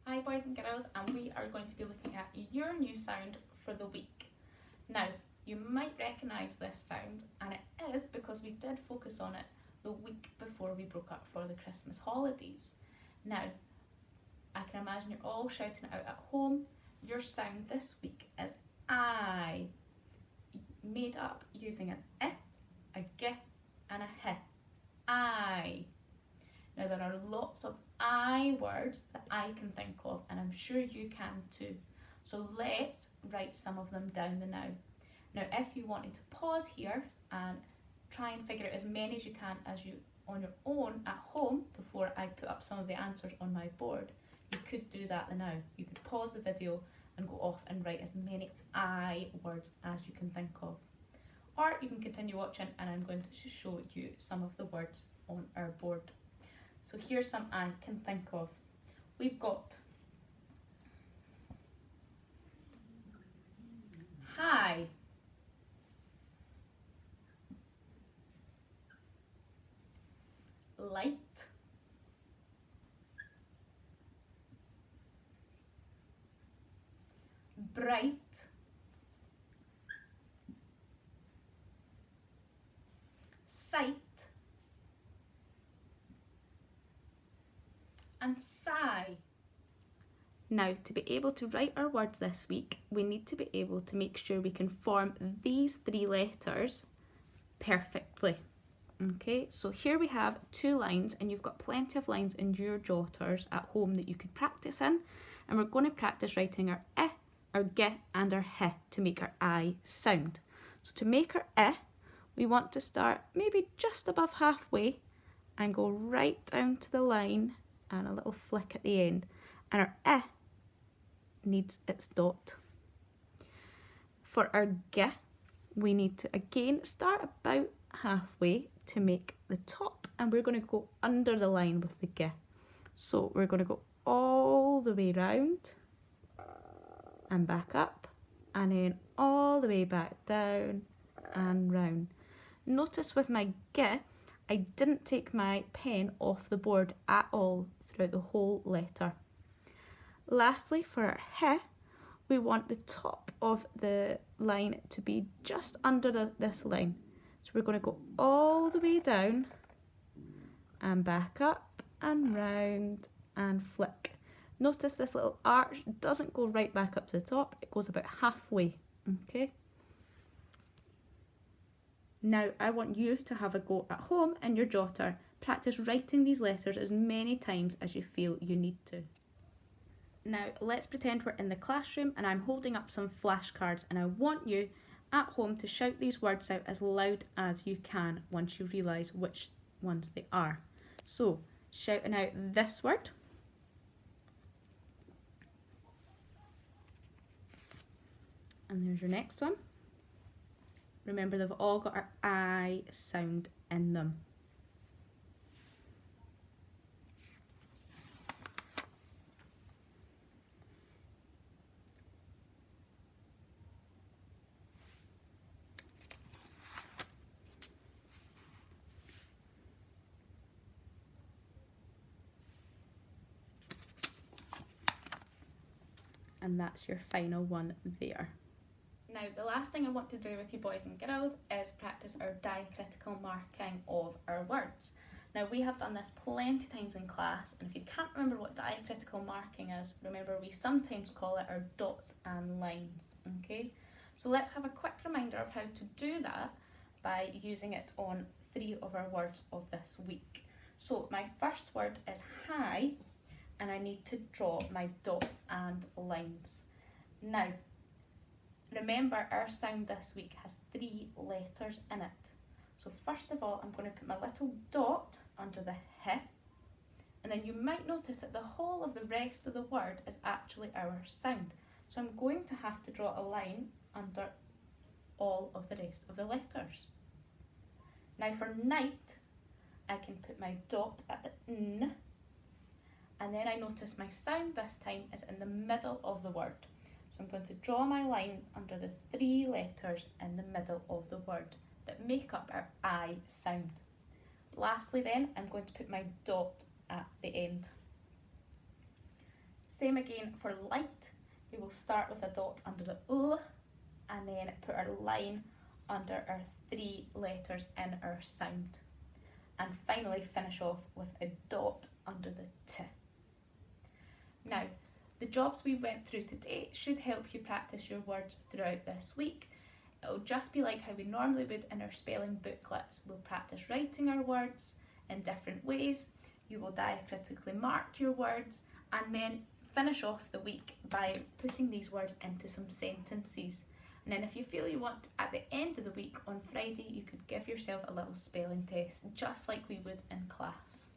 Hi boys and girls, and we are going to be looking at your new sound for the week. Now, you might recognise this sound, and it is because we did focus on it the week before we broke up for the Christmas holidays. Now, I can imagine you're all shouting it out at home. Your sound this week is I, made up using an I, a G and a H. I. Now there are lots of I words that I can think of, and I'm sure you can too. So let's write some of them down now. Now if you wanted to pause here and try and figure out as many as you can as you on your own at home before I put up some of the answers on my board, you could do that now. You could pause the video and go off and write as many I words as you can think of. Or you can continue watching and I'm going to show you some of the words on our board. So here's some I can think of. We've got high, light, bright, sight, and sigh. Now, to be able to write our words this week, we need to be able to make sure we can form these three letters perfectly. Okay, so here we have 2 lines, and you've got plenty of lines in your jotters at home that you could practice in, and we're going to practice writing our I, our G and our H to make our I sound. So to make our I, we want to start maybe just above halfway and go right down to the line and a little flick at the end, and our I needs its dot. For our G, we need to again start about halfway to make the top, and we're going to go under the line with the G. So we're going to go all the way round and back up, and then all the way back down and round. Notice with my G, I didn't take my pen off the board at all throughout the whole letter. Lastly, for our H, we want the top of the line to be just under this line. So we're going to go all the way down and back up and round and flick. Notice this little arch doesn't go right back up to the top, it goes about halfway, okay? Now I want you to have a go at home in your jotter. Practice writing these letters as many times as you feel you need to. Now let's pretend we're in the classroom and I'm holding up some flashcards, and I want you at home to shout these words out as loud as you can once you realise which ones they are. So shouting out this word, and there's your next one. Remember, they've all got our I sound in them. And that's your final one there. Now, the last thing I want to do with you boys and girls is practice our diacritical marking of our words. Now, we have done this plenty of times in class, and if you can't remember what diacritical marking is, remember we sometimes call it our dots and lines, okay? So let's have a quick reminder of how to do that by using it on 3 of our words of this week. So my first word is high, and I need to draw my dots and lines. Now, remember, our sound this week has 3 letters in it. So first of all, I'm going to put my little dot under the H, and then you might notice that the whole of the rest of the word is actually our sound. So I'm going to have to draw a line under all of the rest of the letters. Now for night, I can put my dot at the N, and then I notice my sound this time is in the middle of the word. So I'm going to draw my line under the 3 letters in the middle of the word that make up our I sound. Lastly then, I'm going to put my dot at the end. Same again for light. We will start with a dot under the O and then put our line under our 3 letters in our sound. And finally finish off with a dot under the T. Now, the jobs we went through today should help you practice your words throughout this week. It'll just be like how we normally would in our spelling booklets. We'll practice writing our words in different ways. You will diacritically mark your words and then finish off the week by putting these words into some sentences. And then if you feel you want, at the end of the week on Friday, you could give yourself a little spelling test, just like we would in class.